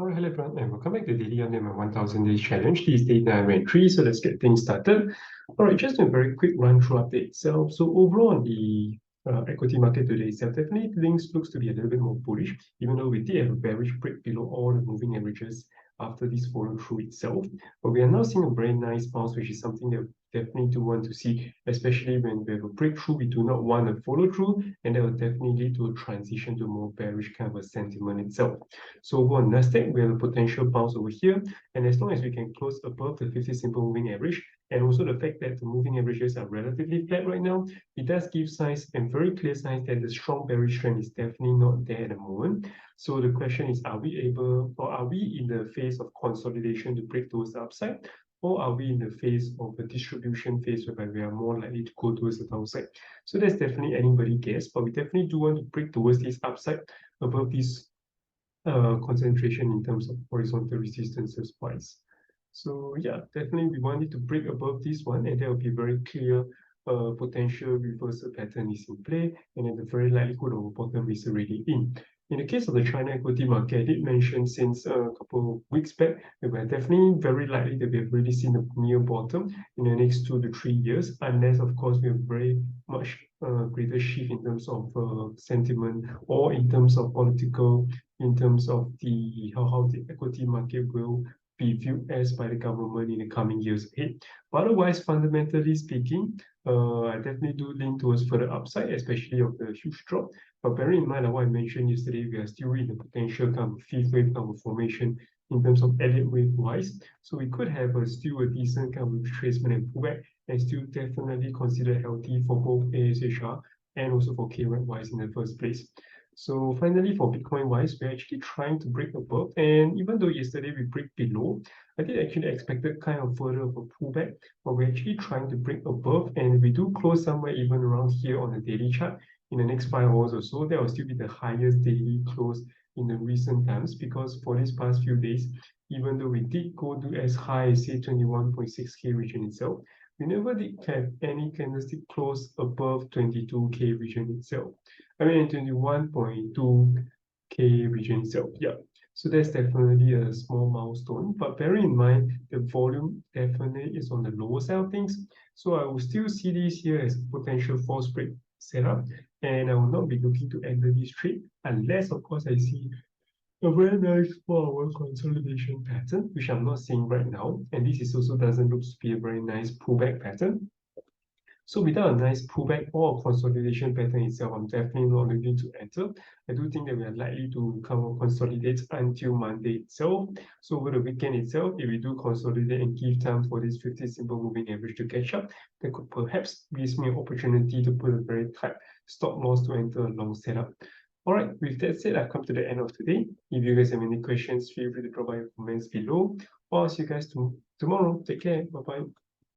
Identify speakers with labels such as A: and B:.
A: Alright, hello everyone, and welcome back to Daily Update, my 1000 Days Challenge. This is day 903, so let's get things started. Alright, just a very quick run through update itself. So overall on the equity market today itself, definitely things looks to be a little bit more bullish, even though we did have a bearish break below all the moving averages after this follow through itself. But we are now seeing a very nice bounce, which is something that we definitely do want to see, especially when we have a breakthrough. We do not want a follow through, and that will definitely lead to a transition to more bearish kind of a sentiment itself. So over on Nasdaq, we have a potential bounce over here, and as long as we can close above the 50 simple moving average, and also the fact that the moving averages are relatively flat right now, it does give signs and very clear signs that the strong bearish trend is definitely not there at the moment. So the question is, are we able, or are we in the phase of consolidation to break towards the upside? Or are we in the phase of a distribution phase whereby we are more likely to go towards the downside? So that's definitely anybody's guess, but we definitely do want to break towards this upside above this concentration in terms of horizontal resistances wise. So yeah, definitely we want it to break above this one, and there will be very clear potential reversal pattern is in play, and then the very likelihood of a bottom is already in. In the case of the China equity market, I did mention since a couple of weeks back that we're definitely very likely that we have already seen a near bottom in the next 2 to 3 years, unless of course we have very much greater shift in terms of sentiment or in terms of political, in terms of the how the equity market will be viewed as by the government in the coming years ahead. But otherwise, fundamentally speaking, I definitely do lean towards further upside, especially of the huge drop. But bearing in mind like what I mentioned yesterday, we are still in the potential kind of fifth wave kind of formation in terms of Elliott wave wise. So we could have still a decent kind of retracement and pullback, and still definitely consider healthy for both ASHR and also for KRAP wise in the first place. So finally, for Bitcoin wise, we're actually trying to break above. And even though yesterday we break below, I did actually expected kind of further of a pullback, but we're actually trying to break above. And if we do close somewhere even around here on the daily chart in the next 5 hours or so, that will still be the highest daily close in the recent times, because for these past few days, even though we did go to as high as say 21.6K region itself, we never did have any candlestick close above 22K region itself. I mean 21.2K region itself. Yeah. So that's definitely a small milestone. But bearing in mind the volume definitely is on the lower side of things. So I will still see this here as potential false break setup. And I will not be looking to enter this trade unless of course I see a very nice 4-hour consolidation pattern, which I'm not seeing right now. And this is also doesn't look to be a very nice pullback pattern. So without a nice pullback or a consolidation pattern itself, I'm definitely not looking to enter. I do think that we are likely to come up consolidate until Monday itself. So over the weekend itself, if we do consolidate and give time for this 50 simple moving average to catch up, that could perhaps gives me an opportunity to put a very tight stop loss to enter a long setup. All right, with that said, I've come to the end of today. If you guys have any questions, feel free to drop by your comments below. Or I'll see you guys tomorrow. Take care. Bye bye.